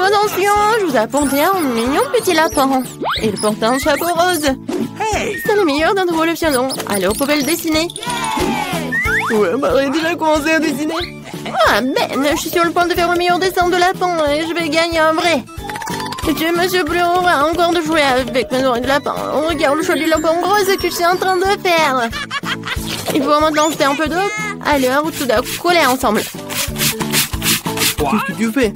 Attention, je vous apporte un mignon petit lapin. Il porte un chapeau rose. C'est le meilleur d'entre le fianon. Alors, pouvez le dessiner. Ouais, Marie, déjà commencé à dessiner. Ah, Ben, je suis sur le point de faire le meilleur dessin de lapin et je vais gagner un vrai. Je me suis plus encore de jouer avec mes oreilles de lapin. Regarde le joli lapin rose que je suis en train de faire. Il faut maintenant jeter un peu d'eau. Alors, tout doit coller ensemble. Qu'est-ce que tu fais?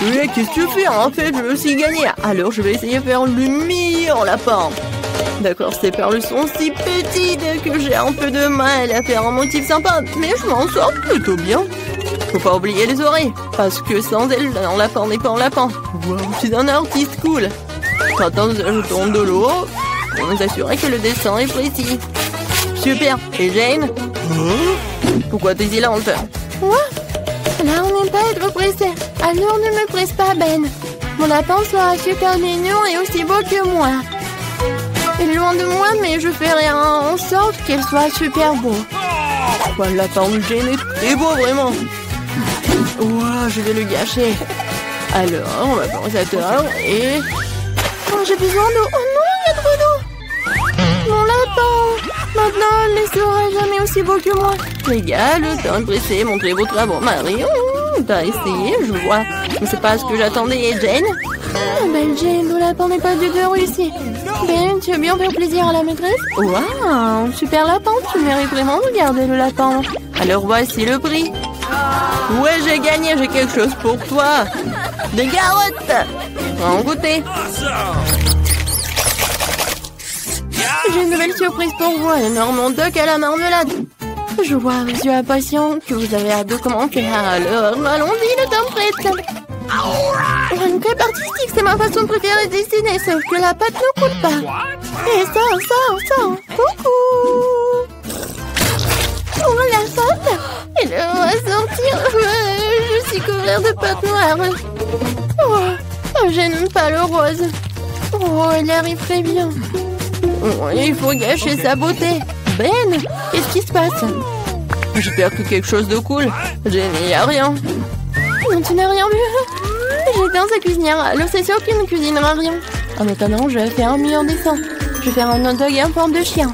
Oui, qu'est-ce que tu fais? En fait, je veux aussi gagner. Alors, je vais essayer de faire le meilleur lapin. D'accord, ces perles sont si petites que j'ai un peu de mal à faire un motif sympa. Mais je m'en sors plutôt bien. Faut pas oublier les oreilles. Parce que sans elles, un lapin n'est pas un lapin. Wow, je suis un artiste cool. Attends, je tourne de l'eau pour nous assurer que le dessin est précis. Super. Et Jane? Pourquoi t'es si lente? Quoi? Là, on n'aime pas être pressé. Alors ne me presse pas, Ben. Mon lapin sera super mignon et aussi beau que moi. Il est loin de moi, mais je ferai en sorte qu'il soit super beau. Le lapin de Jane est très beau, vraiment. Ouah, je vais le gâcher. Alors, on va penser à toi et... Oh, j'ai besoin d'eau. Oh non, il y a trop d'eau. Mon lapin. Maintenant, il ne sera jamais aussi beau que moi. Les gars, le temps est pressé. Montrez vos travaux, Marie. T'as essayé, je vois. Mais c'est pas ce que j'attendais. Et Jane? Ah, belle Jane, le lapin n'est pas du tout réussi. Ben, tu veux bien faire plaisir à la maîtresse? Waouh, super lapin. Tu mérites vraiment de garder le lapin. Alors voici le prix. Ouais, j'ai gagné, j'ai quelque chose pour toi. Des carottes. En goûter. J'ai une nouvelle surprise pour vous, un énorme duck à la marmelade. Je vois à vos yeux impatients que vous avez hâte de commencer. Alors, allons-y, le temps prête. Une crêpe artistique, c'est ma façon préférée de dessiner, sauf que la pâte ne coûte pas. Et ça. Coucou. Oh, la pâte. Elle va sortir. Je suis couverte de pâte noire. Oh, je n'aime pas le rose. Oh, elle arrive très bien. Oh, il faut gâcher sa beauté. Ben, qu'est-ce qui se passe? J'espère que quelque chose de cool. Je n'y a rien. Non, tu n'as rien vu? J'étais dans sa cuisinière, alors c'est sûr qu'il ne cuisinera rien. En attendant, je vais faire un meilleur dessin. Je vais faire un hot dog en forme de chien.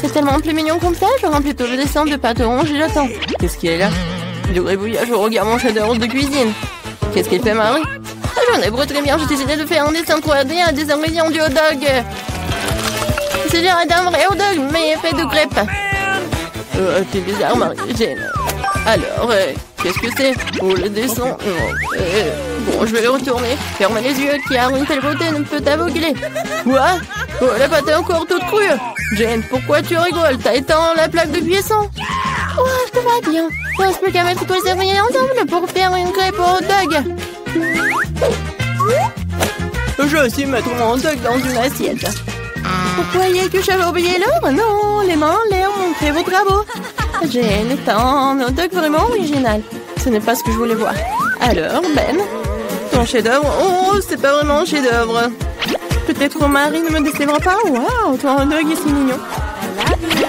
C'est tellement plus mignon comme ça, j'aurai plutôt le dessin de pâte orange et j'attends. Qu'est-ce qu'il y a là? Du gribouillage, je regarde mon chef-d'œuvre de cuisine. Qu'est-ce qu'il fait, Marie? J'en ai très bien, j'ai décidé de faire un dessin 3D à des ingrédients du hot dog. C'est genre d'un vrai hot dog, mais fait de crêpes. C'est bizarre, Marie. Jane. Alors, qu'est-ce que c'est? Oh, le dessin. Bon, je vais le retourner. Ferme les yeux, car une telle beauté ne peut t'aveugler. Quoi? Oh, la pâte est encore toute crue. Jane, pourquoi tu rigoles? T'as éteint la plaque de cuisson? Oh, tout va bien. Il ne reste plus qu'à mettre tous les ingrédients ensemble pour faire une crêpe au hot dog. Je vais aussi mettre mon hot dog dans une assiette. Vous croyez que j'avais oublié l'heure? Non, les mains en l'air, montrez vos travaux. Jane est un hot dog vraiment original. Ce n'est pas ce que je voulais voir. Alors, Ben, ton chef-d'œuvre? Oh, c'est pas vraiment un chef-d'œuvre. Peut-être Marie ne me décevra pas. Waouh, ton hot dog est si mignon.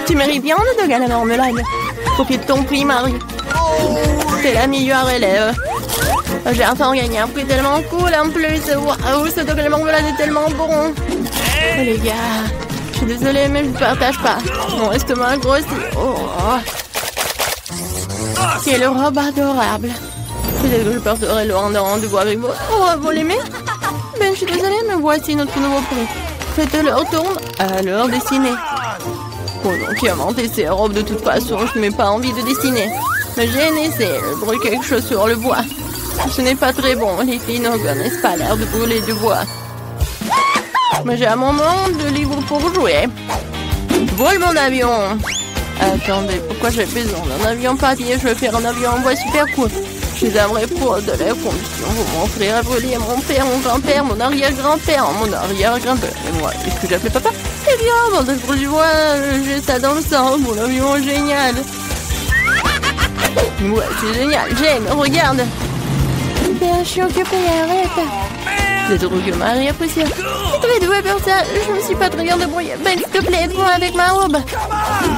Tu mérites bien un hot dog à la marmelade. Profite de ton prix, Marie. T'es la meilleure élève. J'ai enfin gagné un prix tellement cool en plus. Waouh, ce dog à la marmelade est tellement bon. Oh, les gars, je suis désolée, mais je ne partage pas. Mon estomac grossit. Oh. Quelle robe adorable. Peut-être que je porterai le rendez-vous avec vous. Oh, vous l'aimez? Ben, je suis désolée, mais voici notre nouveau prix. Faites leur tourne, alors dessinez. Oh non, qui a inventé ces robes de toute façon? Je n'ai pas envie de dessiner. Mais j'ai essayé de brûler quelque chose sur le bois. Ce n'est pas très bon, les filles ne connaissent pas l'air de brûler du bois. Mais j'ai un moment de libre pour jouer. Vole mon avion. Attendez, pourquoi j'ai besoin d'un avion papier? Je vais faire un avion en bois super cool. Je suis un vrai pro de la condition. Mon frère a brûlé, mon père, mon grand-père, mon arrière-grand-père, mon arrière-grand-père. Et moi, est-ce que j'appelais papa? Eh bien, dans ce du bois, j'ai ça dans le sang. Mon avion est génial. Ouais, c'est génial. Jane, regarde. Ben, je suis occupée, arrête. C'est trop que Marie apprécie. C'est très doué pour ça. Je me suis pas très bien débrouillée. Ben, s'il te plaît, aide-moi avec ma robe.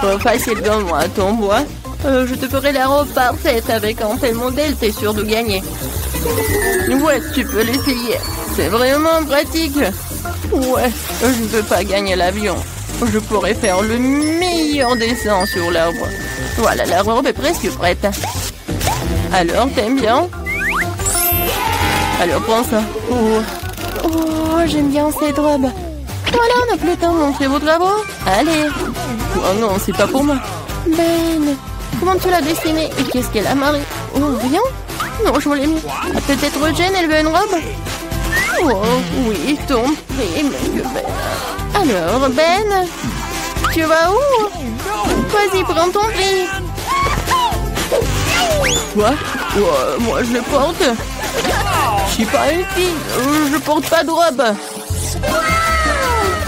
Pas facile comme moi, ton bois. Je te ferai la robe parfaite avec un tel modèle, t'es sûr de gagner. Ouais, tu peux l'essayer. C'est vraiment pratique. Ouais, je ne peux pas gagner l'avion. Je pourrais faire le meilleur dessin sur l'arbre. Voilà, la robe est presque prête. Alors, t'aimes bien? Alors, prends ça. Oh, j'aime bien cette robe. Voilà, on n'a plus le temps de montrer vos travaux. Allez. Oh non, c'est pas pour moi. Ben, comment tu l'as dessinée? Et qu'est-ce qu'elle a, Marie? Oh, rien? Non, je voulais mieux. Ah, peut-être Jane, elle veut une robe? Oh, oui, ton prix, monsieur Ben. Alors, Ben, tu vas où? Vas-y, prends ton prix. Quoi? Oh, moi, je le porte. Je suis pas une fille. Je porte pas de robe.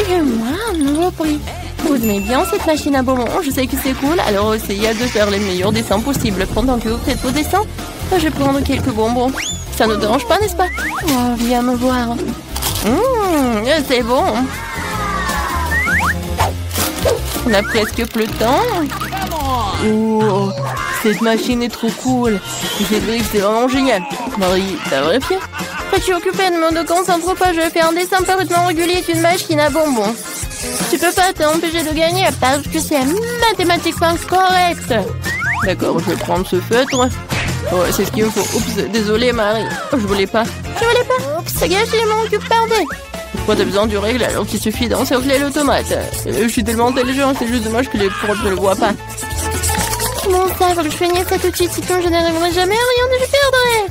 Et moi, un nouveau prix. Vous aimez bien cette machine à bonbons? Je sais que c'est cool, alors essayez de faire les meilleurs dessins possibles. Pendant que vous faites vos dessins, je vais prendre quelques bonbons. Ça ne dérange pas, n'est-ce pas? Oh, viens me voir. C'est bon. On a presque plus de temps. Oh, cette machine est trop cool. C'est vrai que c'est vraiment génial. Marie, t'as vérifié? Je suis occupée, ne me concentre pas. Je vais faire un dessin parfaitement régulier d'une machine à bonbons. Tu peux pas t'empêcher de gagner parce que c'est mathématiquement correct. D'accord, je vais prendre ce feutre. Ouais, c'est ce qu'il me faut. Oups, désolé Marie. Je voulais pas. Oups, c'est gâché, mon cube perdait. Pourquoi t'as besoin du règle alors qu'il suffit d'encercler l'automate? Je suis tellement intelligent, c'est juste dommage que les profs ne le voient pas. Bon, ça, faut que je finisse cet outil, sinon je n'arriverai jamais à rien et je perdrai.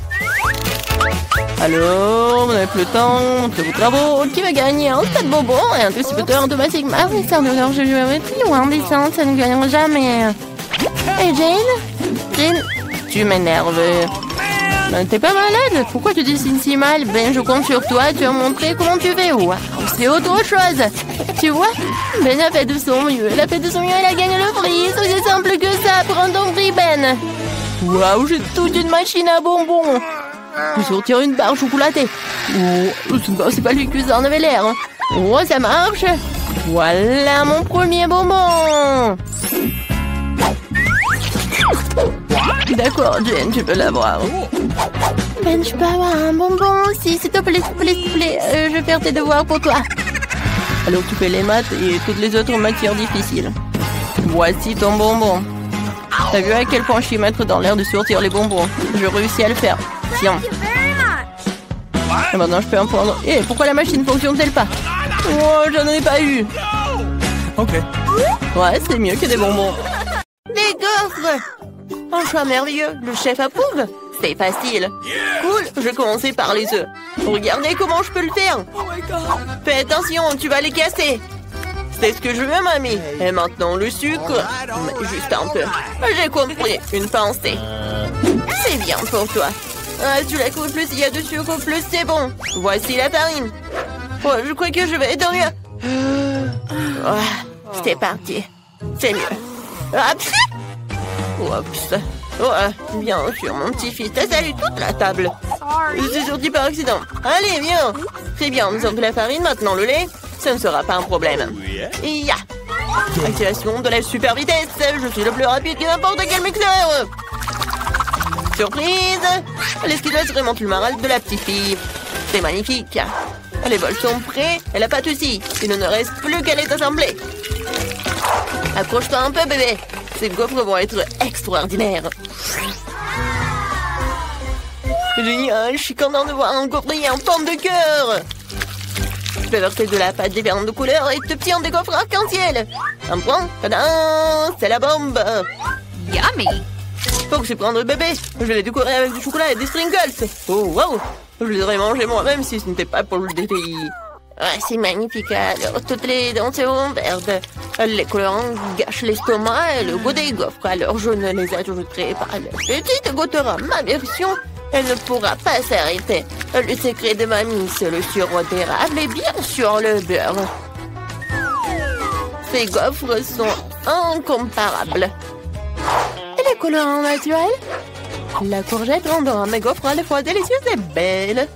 Alors, on n'a plus le temps, montrez vos travaux. Qui va gagner un tas de bonbons et un distributeur automatique? Ah oui, ça, alors je vais plus loin des sens, ça ne gagnera jamais. Et Jane, tu m'énerves. Ben, t'es pas malade? Pourquoi tu dessines si mal? Ben, je compte sur toi, tu vas montrer comment tu fais. Wow, c'est autre chose. Tu vois? Ben a fait de son mieux. Elle a fait de son mieux, elle a gagné le prix. C'est aussi simple que ça. Prends ton prix, Ben. Waouh, j'ai toute une machine à bonbons. Je vais sortir une barre chocolatée. Oh, c'est pas lui que ça en avait l'air. Hein. Oh, ça marche. Voilà mon premier bonbon. D'accord, Jane, tu peux l'avoir. Ben, je peux avoir un bonbon aussi, s'il te plaît, je vais faire tes devoirs pour toi. Alors tu fais les maths et toutes les autres matières difficiles. Voici ton bonbon. T'as vu à quel point je suis maître dans l'air de sortir les bonbons? Je réussis à le faire. Tiens. Et maintenant je peux en prendre. Et pourquoi la machine fonctionne-t-elle pas? Oh, j'en ai pas eu. Ok. Ouais, c'est mieux que des bonbons. Des gaufres! Un choix merveilleux, le chef approuve. C'est facile. Cool, je vais commencer par les œufs. Regardez comment je peux le faire. Fais attention, tu vas les casser. C'est ce que je veux, mamie. Et maintenant le sucre. Mais juste un peu. J'ai compris, une pincée. C'est bien pour toi. Ah, tu la coupes, plus il y a de sucre, plus c'est bon. Voici la farine. Oh, je crois que je vais dormir. Oh, c'est parti. C'est mieux. Oups. Oups. Ouais, bien sûr, mon petit-fils. T'as salué toute la table. Je suis sorti par accident. Allez, viens. Très bien, nous avons de la farine, maintenant le lait. Ça ne sera pas un problème. Ya. Activation de la super vitesse. Je suis le plus rapide que n'importe quel mixeur. Surprise. L'esquiveuse remonte le moral de la petite fille. C'est magnifique. Les bols sont prêts et la pâte aussi. Il ne reste plus qu'à les assembler. Accroche-toi un peu, bébé. Ces gaufres vont être extraordinaires. Génial, je suis content de voir un gaufrier en forme de cœur. Je vais verser de la pâte différentes couleurs et te tiens des gaufres arc-en-ciel. Un point, tadam, c'est la bombe. Yummy. Faut que je prenne le bébé. Je vais les décorer avec du chocolat et des sprinkles. Oh, wow. Je les aurais mangés moi-même si ce n'était pas pour le défi. Ouais, c'est magnifique. Alors, toutes les dents seront vertes. Les colorants gâchent l'estomac et le goût des gaufres. Alors, je ne les ajouterai pas. La petite goûtera ma version. Elle ne pourra pas s'arrêter. Le secret de mamie, c'est le sirop d'érable et bien sûr le beurre. Ces gaufres sont incomparables. Et les colorants naturels? La courgette rendant mes gaufres à la fois délicieuses et belles.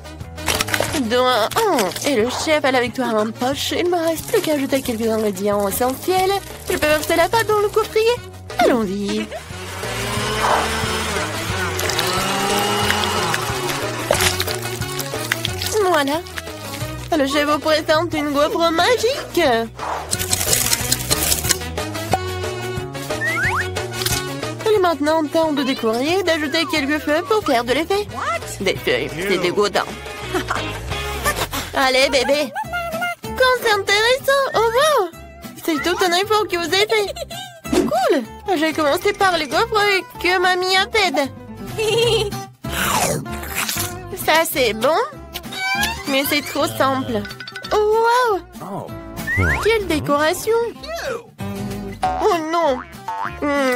2-1. Et le chef a la victoire en poche. Il ne me reste plus qu'à ajouter quelques ingrédients essentiels. Je peux verser la pâte dans le coffrier. Allons-y. voilà. Le chef vous présente une gaufre magique. Il est maintenant temps de décorer et d'ajouter quelques feuilles pour faire de l'effet. Des feuilles, c'est dégoûtant. Allez, bébé. Quand c'est intéressant, au revoir. C'est tout un effort que vous avez fait. Cool. J'ai commencé par les gaufres que mamie a faites. Ça, c'est bon. Mais c'est trop simple. Oh, wow. Quelle décoration. Oh non.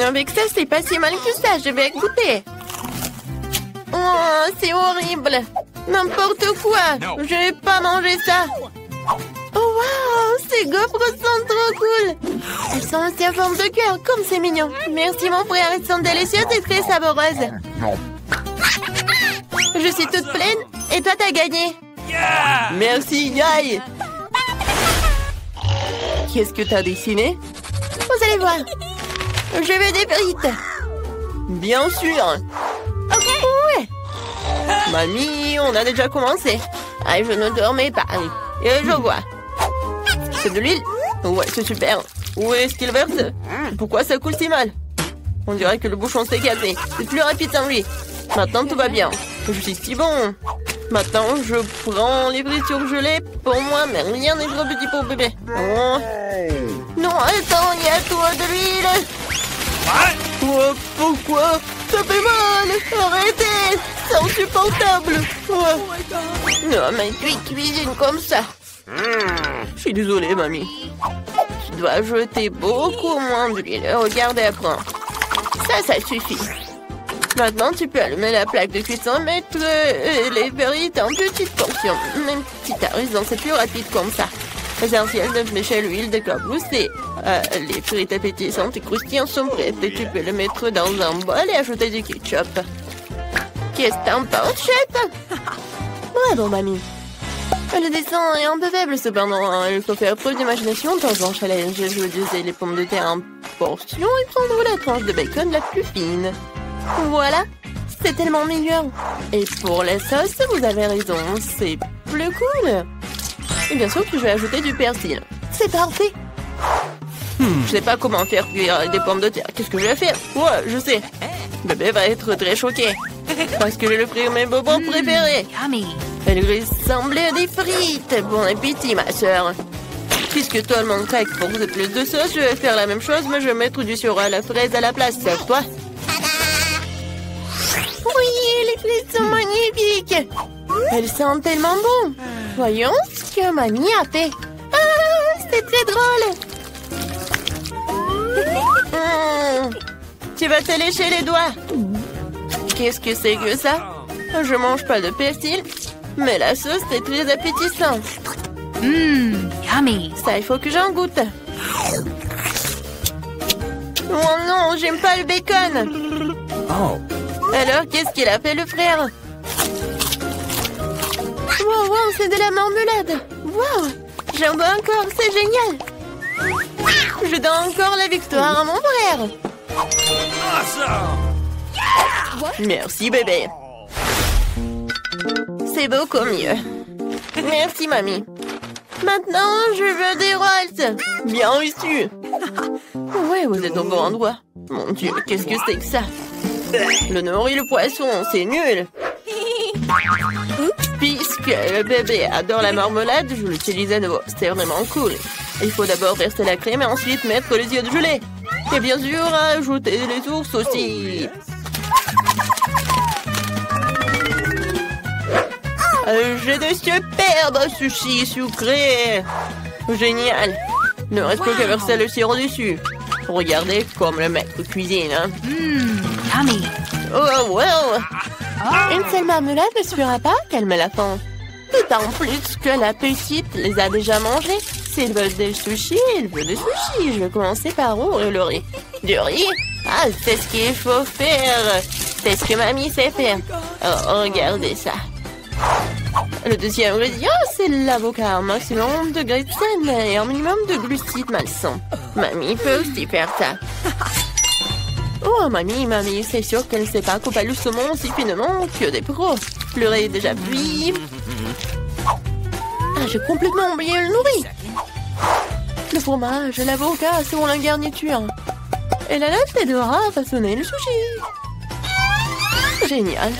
Avec ça, c'est pas si mal que ça. Je vais goûter. Oh, c'est horrible. N'importe quoi. Je vais pas manger ça. Oh, wow. Ces gaufres sont trop cool. Elles sont aussi en forme de cœur, comme c'est mignon. Merci, mon frère. Elles sont délicieuses et très savoreuses. Je suis toute pleine et toi, t'as gagné. Yeah! Merci, Guy. Qu'est-ce que t'as dessiné? Vous allez voir. Je veux des frites. Bien sûr. Ok. Ouais. Mamie, on a déjà commencé. Ah, je ne dormais pas. Et je vois. C'est de l'huile? Ouais, c'est super. Où est-ce qu'il verse? Pourquoi ça coule si mal? On dirait que le bouchon s'est cassé. C'est plus rapide sans lui. Maintenant, tout va bien. Je suis si bon. Maintenant, je prends les frites surgelées pour moi, mais rien n'est trop petit pour bébé. Oh. Non, attends, il y a trop d'huile. Oh, pourquoi? Ça fait mal. Arrêtez. C'est insupportable. Oh. Non, mais tu cuisines comme ça. Je suis désolée, mamie. Tu dois jeter beaucoup moins d'huile. Regarde et apprends. Ça suffit. Maintenant, tu peux allumer la plaque de cuisson, mettre les frites en petites portions. Même si t'as raison, c'est plus rapide comme ça. Essentiel de flécher l'huile de claboussée. Les frites appétissantes et croustillantes sont prêtes et tu peux les mettre dans un bol et ajouter du ketchup. Qu'est-ce que t'en penses, chef? Bravo, mamie. Le dessin est un peu faible cependant. Il faut faire preuve d'imagination dans un challenge. Je vais utiliser les pommes de terre en portions et prendre la tranche de bacon la plus fine. Voilà, c'est tellement meilleur. Et pour la sauce, vous avez raison, c'est plus cool. Et bien sûr que je vais ajouter du persil. C'est parfait. Je sais pas comment faire cuire des pommes de terre. Qu'est-ce que je vais faire? Ouais, je sais. Bébé va être très choqué. Parce que je vais lui offrir mes bonbons préférés. Elle ressemble à des frites. Bon appétit, ma soeur. Puisque tout le monde craque pour vous plus de sauce, je vais faire la même chose, mais je vais mettre du sirop à la fraise à la place. Toi? Oui, les frites sont magnifiques. Elles sentent tellement bon. Voyons ce que mamie a fait. Ah, c'est très drôle. Tu vas te lécher les doigts. Qu'est-ce que c'est que ça? Je mange pas de persil, mais la sauce est très appétissante. Yummy. Ça, il faut que j'en goûte. Oh non, j'aime pas le bacon. Oh. Alors, qu'est-ce qu'il a fait, le frère? Wow, wow, c'est de la marmelade. Wow, j'en veux encore, c'est génial. Je donne encore la victoire à mon frère. Awesome. Merci, bébé. C'est beaucoup mieux. Merci, mamie. Maintenant, je veux des rolls. Bien reçu. Ouais, vous êtes au bon endroit. Mon Dieu, qu'est-ce que c'est que ça? Le nord et le poisson, c'est nul. Puisque le bébé adore la marmelade, je l'utilise à nouveau. C'est vraiment cool. Il faut d'abord verser la crème et ensuite mettre les yeux de gelée. Et bien sûr, ajouter les ours aussi. J'ai de superbes sushis sucrés. Génial. Ne reste plus qu'à verser le sirop dessus. Regardez comme le maître cuisine. Hein. Yummy. Oh, wow. Une seule marmelade ne suffira pas, calme la faim. D'autant plus que la petite les a déjà mangés. S'ils veulent des sushis, ils veulent des sushis. Je vais commencer par ouvrir le riz. Du riz? Ah, c'est ce qu'il faut faire. C'est ce que mamie sait faire. Oh, regardez ça. Le deuxième ingrédient, c'est l'avocat. Un maximum de glycine et un minimum de glucides malsains. Mamie peut aussi faire ça. Oh, mamie, c'est sûr qu'elle ne sait pas couper le saumon aussi finement que des pros. Le riz est déjà cuit. Ah, j'ai complètement oublié le nourri. Le fromage, l'avocat sont la garniture. Et la latte devra façonner le sushi. Génial.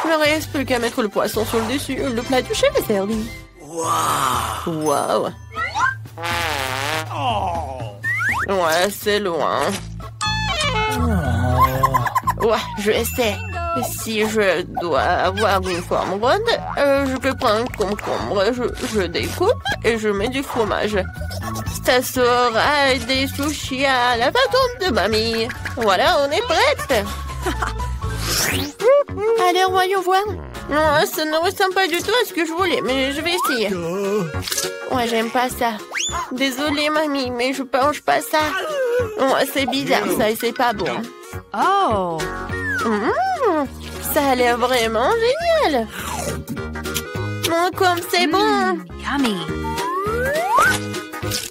Il ne reste plus qu'à mettre le poisson sur le dessus. Le plat du chef est servi. Waouh. Ouais, c'est loin. Ouais, je sais. Si je dois avoir une forme ronde, je peux prendre un concombre, je découpe et je mets du fromage. Ça sera des sushis à la façon de mamie. Voilà, on est prête. Allez, voyons voir. Non, ça ne ressemble pas du tout à ce que je voulais, mais je vais essayer. Ouais, j'aime pas ça. Désolée, mamie, mais je mange pas ça. Ouais, c'est bizarre, ça, et c'est pas bon. Oh. Ça a l'air vraiment génial. Oh, comme c'est bon. Yummy.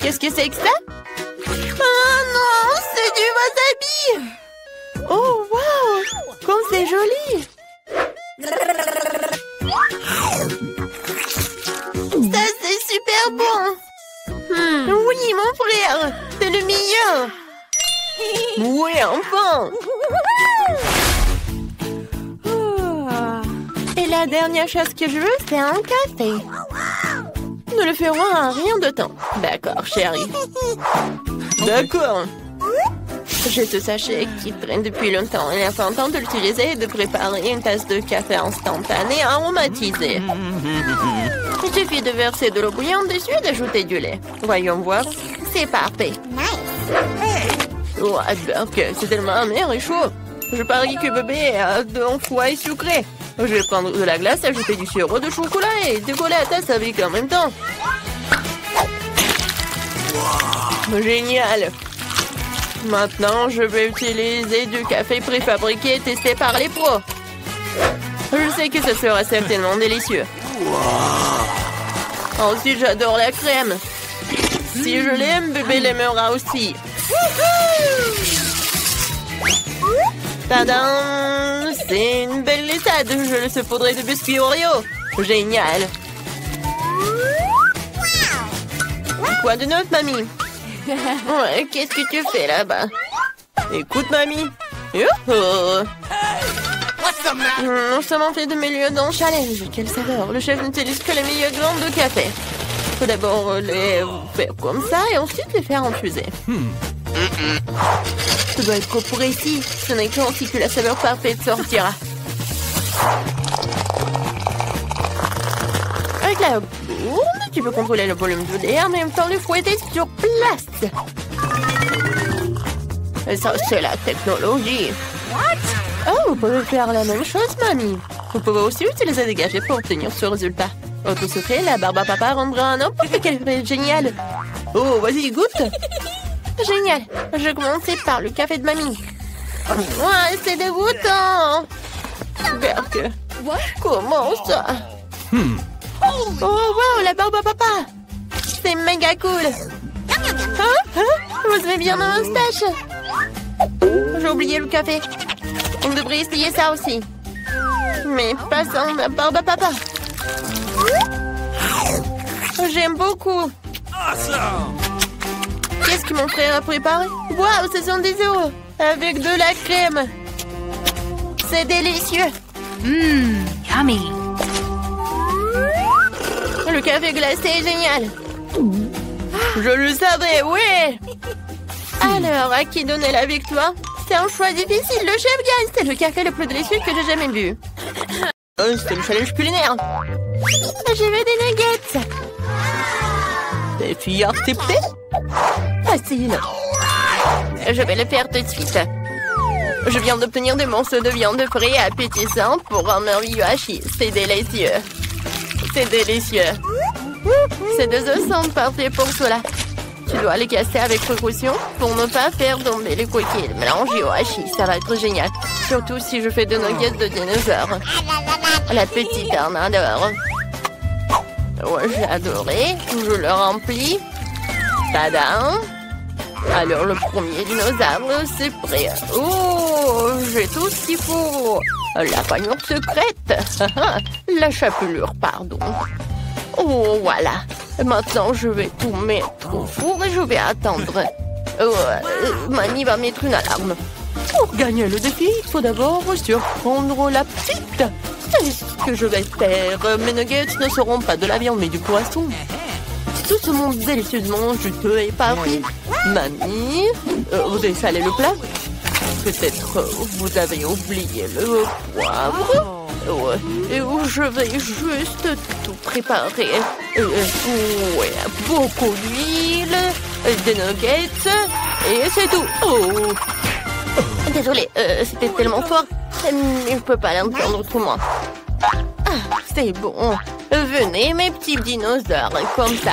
Qu'est-ce que c'est que ça? Oh non, c'est du wasabi. Oh, wow. Comme c'est joli. Ça, c'est super bon. Oui, mon frère. C'est le meilleur. Oui, enfin. Et la dernière chose que je veux, c'est un café. Nous le ferons en rien de temps. D'accord, chérie. D'accord. J'ai ce sachet qui traîne depuis longtemps. Il est important de l'utiliser et de préparer une tasse de café instantané aromatisé. Il suffit de verser de l'eau bouillante dessus et d'ajouter du lait. Voyons voir. C'est parfait. Oh, c'est tellement amer et chaud. Je parie que bébé a 2 fois et sucré. Je vais prendre de la glace, ajouter du sirop de chocolat et décoller la tasse avec en même temps. Génial! Maintenant, je vais utiliser du café préfabriqué testé par les pros. Je sais que ce sera certainement délicieux. Ensuite, j'adore la crème. Si je l'aime, bébé l'aimera aussi. Tadam! C'est une belle lissade. Je le saupoudrai de biscuits Oreo. Génial! Quoi de neuf, mamie? Ouais, qu'est-ce que tu fais là-bas? Écoute, mamie. Youhou! Nous sommes en fait de milieu dans le challenge. Quelle saveur! Le chef n'utilise que les meilleures graines de café. Il faut d'abord les faire comme ça et ensuite les faire infuser. Ça doit être trop précis. Ce n'est qu'ainsi que la saveur parfaite sortira. Avec la bourne, tu peux contrôler le volume de l'air, en même temps le fouetter sur place. Ça, c'est la technologie. Oh, vous pouvez faire la même chose, mamie. Vous pouvez aussi utiliser des gadgets pour obtenir ce résultat. Autre secret, la barbe à papa rendra n'importe quel fait génial. Oh, vas-y, goûte. Génial. Je commençais par le café de mamie. Ouais, c'est dégoûtant. Berk. Comment ça? Oh, wow, la barbe à papa. C'est méga cool. Hein? Vous aimez bien ma moustache? J'ai oublié le café. On devrait essayer ça aussi. Mais pas sans ma barbe à papa. J'aime beaucoup. Qu'est-ce que mon frère a préparé? Waouh, ce sont des œufs avec de la crème. C'est délicieux. Yummy. Le café glacé est génial. Je le savais, oui. Alors, à qui donner la victoire? C'est un choix difficile. Le chef gagne. C'est le café le plus délicieux que j'ai jamais bu. C'est le challenge culinaire. Je veux des nuggets. Défi accepté? Facile. Je vais le faire tout de suite. Je viens d'obtenir des morceaux de viande frais et appétissants pour un merveilleux hachis. C'est délicieux. C'est délicieux. Ces 2 œufs sont parfaits pour cela. Tu dois les casser avec précaution pour ne pas faire tomber les coquilles mélangées au hachis. Ça va être génial. Surtout si je fais des nuggets de dinosaures. La petite en adore. Ouais, j'ai adoré. Je le remplis. Tadam! Alors, le premier dinosaure, c'est prêt. Oh, j'ai tout ce qu'il faut. La panure secrète. La chapelure, pardon. Oh, Oh, voilà. Maintenant, je vais tout mettre au four et je vais attendre. Mamie va mettre une alarme. Pour gagner le défi, il faut d'abord surprendre la petite. C'est ce que je vais faire. Mes nuggets ne seront pas de la viande, mais du poisson. Tout ce monde délicieusement juteux et parfait. Mamie, vous avez salé le plat? Peut-être vous avez oublié le poivre. Je vais juste tout préparer. Ouais, beaucoup d'huile, des nuggets, et c'est tout. Oh. Désolée, c'était tellement fort. Je ne peux pas l'entendre autrement. Ah, c'est bon. Venez, mes petits dinosaures, comme ça.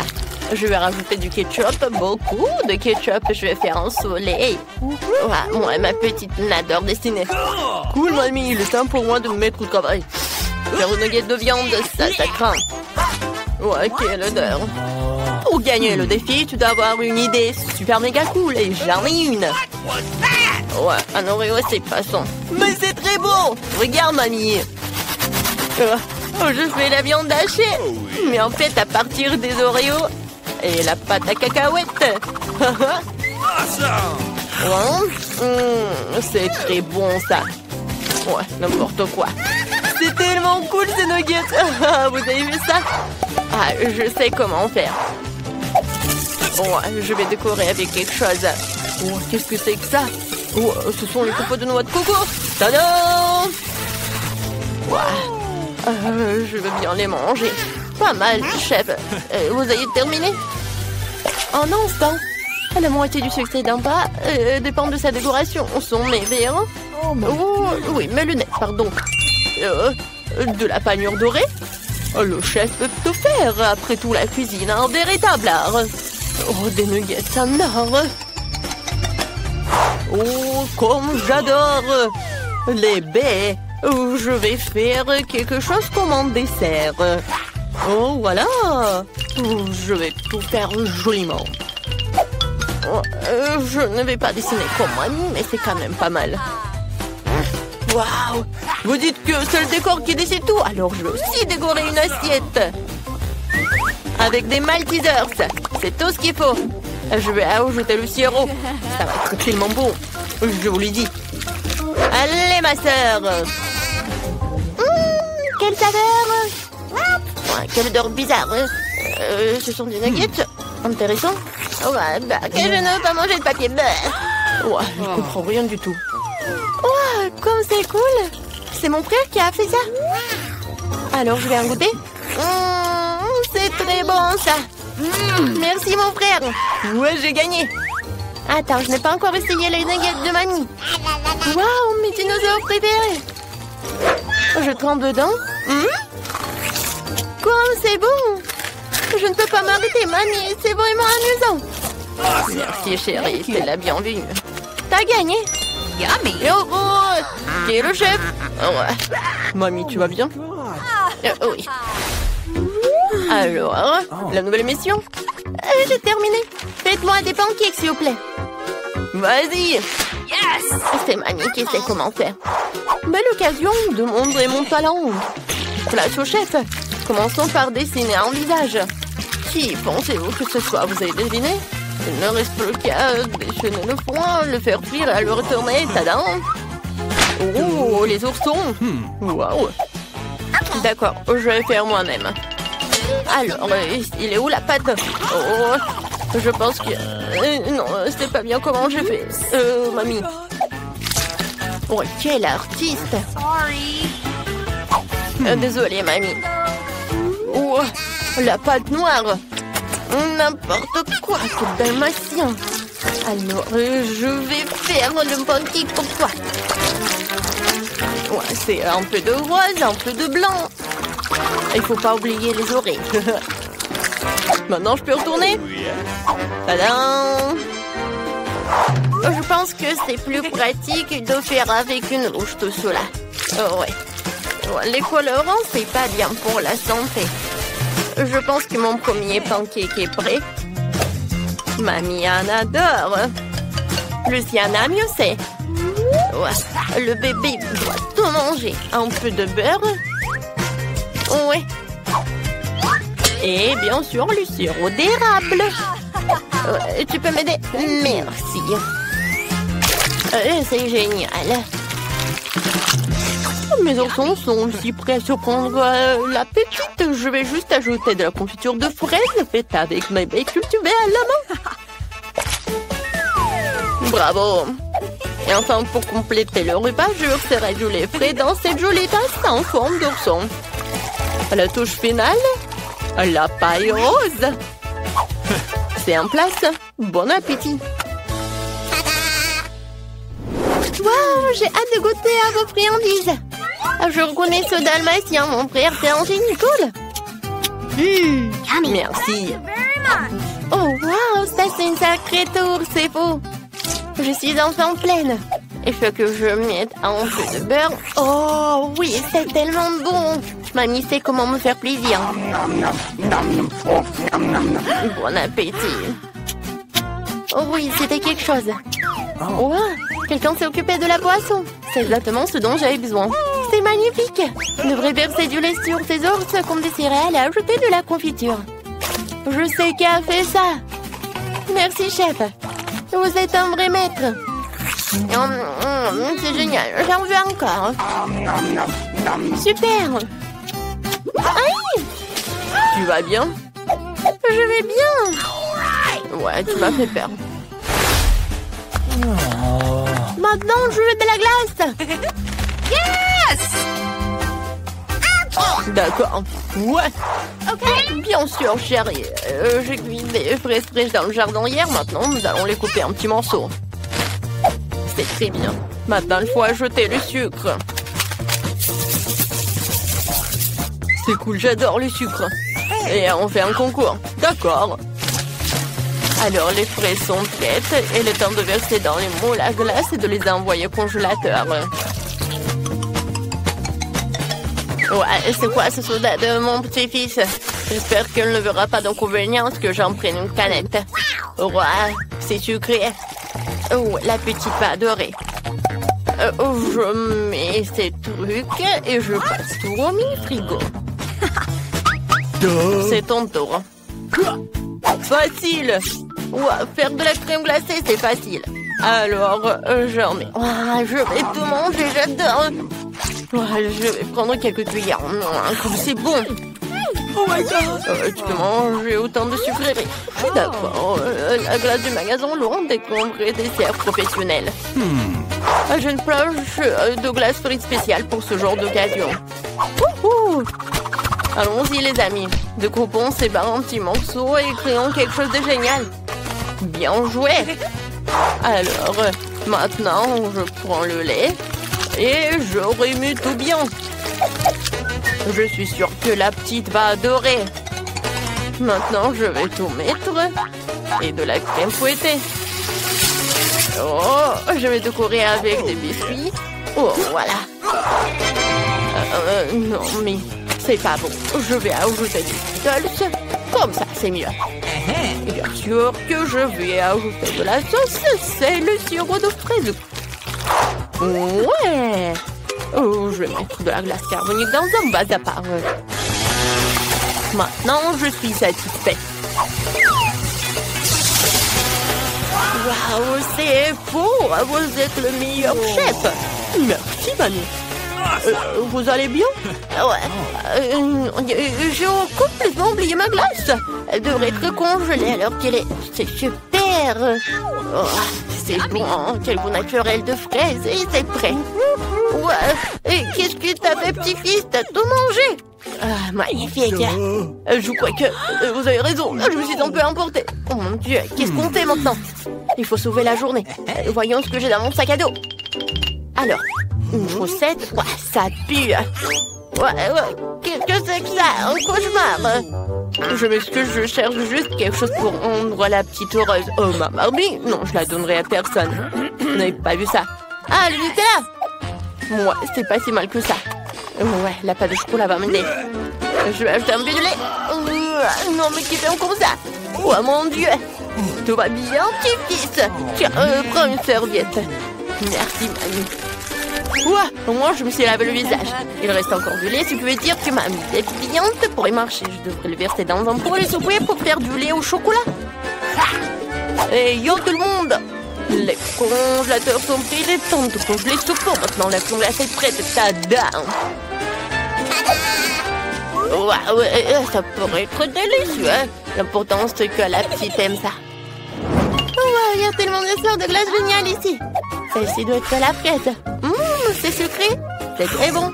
Je vais rajouter du ketchup, beaucoup de ketchup. Je vais faire un soleil. Ouais, moi, ma petite n'adore dessiner. Cool, mamie, il est temps pour moi de me mettre au travail. Faire une nuggets de viande, ça craint. Ouais, quelle odeur. Pour gagner le défi, tu dois avoir une idée super méga cool. Et j'en ai une. Ouais, un Oreo, c'est passant. Mais c'est très beau. Regarde, mamie. Je fais la viande hachée. Mais en fait, à partir des Oreos et la pâte à cacahuètes. C'est très bon, ça. Ouais, n'importe quoi. C'est tellement cool, ces nuggets. Vous avez vu ça? Ah, je sais comment faire. Ouais, je vais décorer avec quelque chose. Oh, qu'est-ce que c'est que ça? Oh, ce sont les copeaux de noix de coco. Tadam! Ouais. Je veux bien les manger. Pas mal, chef. Vous avez terminé? En un instant. La moitié du succès d'un plat dépend de sa décoration. Sont mes verres. Oh, oui, mes lunettes, pardon. De la panure dorée? Le chef peut tout faire. Après tout, la cuisine, un véritable art. Oh, des nuggets en or. Oh, comme j'adore les baies. Je vais faire quelque chose comme un dessert. Oh, voilà. Je vais tout faire joliment. Je ne vais pas dessiner comme Mamie, mais c'est quand même pas mal. Waouh! Vous dites que c'est le décor qui décide tout, alors je vais aussi décorer une assiette. Avec des Maltesers, c'est tout ce qu'il faut. Je vais ajouter le sirop. Ça va être tellement bon, je vous l'ai dit. Allez, ma sœur. Quelle saveur! Quelle odeur bizarre. Ce sont des nuggets. Intéressant. Ouais, que je ne veux pas manger de papier beurre. Ouais, je comprends rien du tout. Oh, comme c'est cool. C'est mon frère qui a fait ça. Alors, je vais en goûter. C'est très bon, ça. Merci, mon frère. Ouais, j'ai gagné. Attends, je n'ai pas encore essayé les nuggets de mamie. Waouh, mes dinosaures préférés. Je trempe dedans. Comme c'est bon. Je ne peux pas m'arrêter, mamie. C'est vraiment amusant. Merci, chérie. C'est la bienvenue. T'as gagné. Yummy. Oh, qui est le chef? Ouais. Mamie, tu vas bien? Oui. Alors, la nouvelle mission? J'ai terminé. Faites-moi des pancakes, s'il vous plaît. Vas-y. Yes. C'est Mamie qui sait comment faire. Belle occasion de montrer mon talent. Place au chef. Commençons par dessiner un visage. Qui pensez-vous que ce soit? Vous avez deviné? Il ne reste plus qu'à déchaîner le foin, le faire cuire et le retourner. Tadam! Oh, les oursons! Waouh! D'accord, je vais faire moi-même. Alors, il est où la pâte? Oh, je pense que... non, c'est pas bien comment j'ai fait. Mamie. Oh, quel artiste! Désolée, mamie. Oh, la pâte noire! N'importe quoi, c'est dalmatien. Alors, je vais faire le pancake pour toi. Ouais, c'est un peu de rose, un peu de blanc. Il faut pas oublier les oreilles. Maintenant, je peux retourner? Tadam! Je pense que c'est plus pratique de faire avec une louche tout cela. Oh, ouais. Les colorants, c'est pas bien pour la santé. Je pense que mon premier pancake est prêt. Mamie en adore. Luciana mieux sait. Ouais. Le bébé doit tout manger. Un peu de beurre. Ouais. Et bien sûr, le sirop d'érable. Tu peux m'aider? Merci. C'est génial. Mes oursons sont aussi prêts à surprendre la petite. Je vais juste ajouter de la confiture de fraises faite avec mes baies cultivées à la main. Bravo. Et enfin, pour compléter le repas, je verserai du lait frais dans cette jolie tasse en forme d'ourson. La touche finale, la paille rose. C'est en place. Bon appétit. Wow, j'ai hâte de goûter à vos friandises. Je reconnais ce dalmatien, mon frère, c'est Nicole. Merci. Oh, wow, ça c'est une sacrée tour, c'est beau. Je suis enfin pleine. Il faut que je mette un peu de beurre. Oh, oui, c'est tellement bon. Mamie sait comment me faire plaisir. Bon appétit. Oh oui, c'était quelque chose. Wow, quelqu'un s'est occupé de la boisson. C'est exactement ce dont j'avais besoin. C'est magnifique. On devrait verser du lait sur ces ours comme des céréales et ajouter de la confiture. Je sais qui a fait ça. Merci, chef. Vous êtes un vrai maître. C'est génial. J'en veux encore. Super. Aïe. Tu vas bien? Je vais bien. Ouais, tu m'as fait peur. Maintenant, je veux de la glace. Yes! D'accord. Ouais. Ok. Bien sûr, chérie. J'ai cuit des fraises fraîches dans le jardin hier. Maintenant, nous allons les couper en petits morceaux. C'est très bien. Maintenant, il faut ajouter le sucre. C'est cool, j'adore le sucre. Et on fait un concours. D'accord. Alors, les fraises sont prêtes et le temps de verser dans les moules à glace et de les envoyer au congélateur. Ouais, c'est quoi ce soda de mon petit-fils? J'espère qu'elle ne verra pas d'inconvénient que j'en prenne une canette. Ouais, c'est sucré. Oh, la petite va adorer. Je mets ces trucs et je passe tout au mini-frigo. C'est ton tour. Facile. Ouais, faire de la crème glacée, c'est facile. Alors, j'en mets. Oh, je vais tout manger, j'adore. Ouais, je vais prendre quelques cuillères. Comme c'est bon. Oh my God. Tu peux manger autant de sucreries. D'accord. La glace du magasin Laurent découvre des dessert professionnels. J'ai une planche de glace frite spéciale pour ce genre d'occasion. Allons-y les amis. Découpons ces barres en petits morceaux et créons quelque chose de génial. Bien joué. Alors, maintenant, je prends le lait et je remue tout bien. Je suis sûre que la petite va adorer. Maintenant, je vais tout mettre et de la crème fouettée. Oh, je vais décorer avec des biscuits. Oh, voilà. Non, mais c'est pas bon. Je vais ajouter des Skittles. Comme ça, c'est mieux. Et bien sûr que je vais ajouter de la sauce. C'est le sirop de fraise. Ouais. Oh, je vais mettre de la glace carbonique dans un vase à part. Maintenant, je suis satisfaite. Waouh, c'est beau! Vous êtes le meilleur chef! Merci, mamie. Vous allez bien? Ouais. J'ai complètement oublié ma glace. Elle devrait être congelée alors qu'elle est... C'est super! Oh, c'est bon, hein? Quel goût naturel de fraises et c'est prêt. Ouais. Et qu'est-ce que t'as fait, petit-fils? T'as tout mangé? Ah, magnifique. Je crois que vous avez raison. Je me suis un peu emportée. Oh mon Dieu, qu'est-ce qu'on fait maintenant? Il faut sauver la journée. Voyons ce que j'ai dans mon sac à dos. Alors, une chaussette. Ouais, ça pue. Ouais. Qu'est-ce que c'est que ça? Un cauchemar. Je m'excuse, je cherche juste quelque chose pour rendre la petite heureuse. Oh, ma Barbie? Non, je la donnerai à personne. Vous n'avez pas vu ça? Ah, le Nutella! Ouais, c'est pas si mal que ça. Ouais, la pâte de chocolat va m'aider. Je vais ajouter un peu de lait. Non, mais qui fait encore ça? Oh mon Dieu! Tout va bien, petit-fils. Tiens, prends une serviette. Merci, mamie. Ouah, au moins je me suis lavé le visage. Il reste encore du lait, ce qui veut dire que ma tête pliante pourrait marcher. Je devrais le verser dans un pot et souper pour faire du lait au chocolat. Hey yo tout le monde! Les congélateurs sont pris, il est temps de congeler tout pour maintenant. La crème glacée est prête, tada! Waouh, ça pourrait être délicieux. L'important c'est que la petite aime ça. Waouh, il y a tellement de sortes de glace géniales ici. Celle-ci doit être la fraise. C'est sucré. C'est très bon.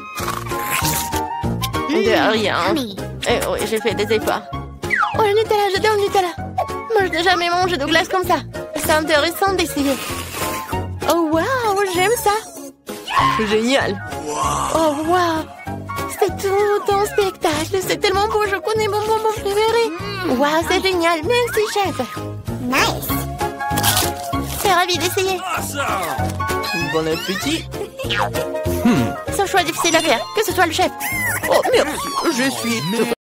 De rien. Eh oui, j'ai fait des efforts. Oh, le Nutella, j'adore le Nutella. Moi, je n'ai jamais mangé de glace comme ça. C'est intéressant d'essayer. Oh, waouh, j'aime ça. Génial. Oh, waouh. C'est tout un spectacle. C'est tellement beau. Je connais mon bonbon préféré. Waouh, c'est génial. Merci, chef. Nice. C'est ravi d'essayer. Bon appétit. C'est un choix difficile à faire. Que ce soit le chef. Oh, merci. Je suis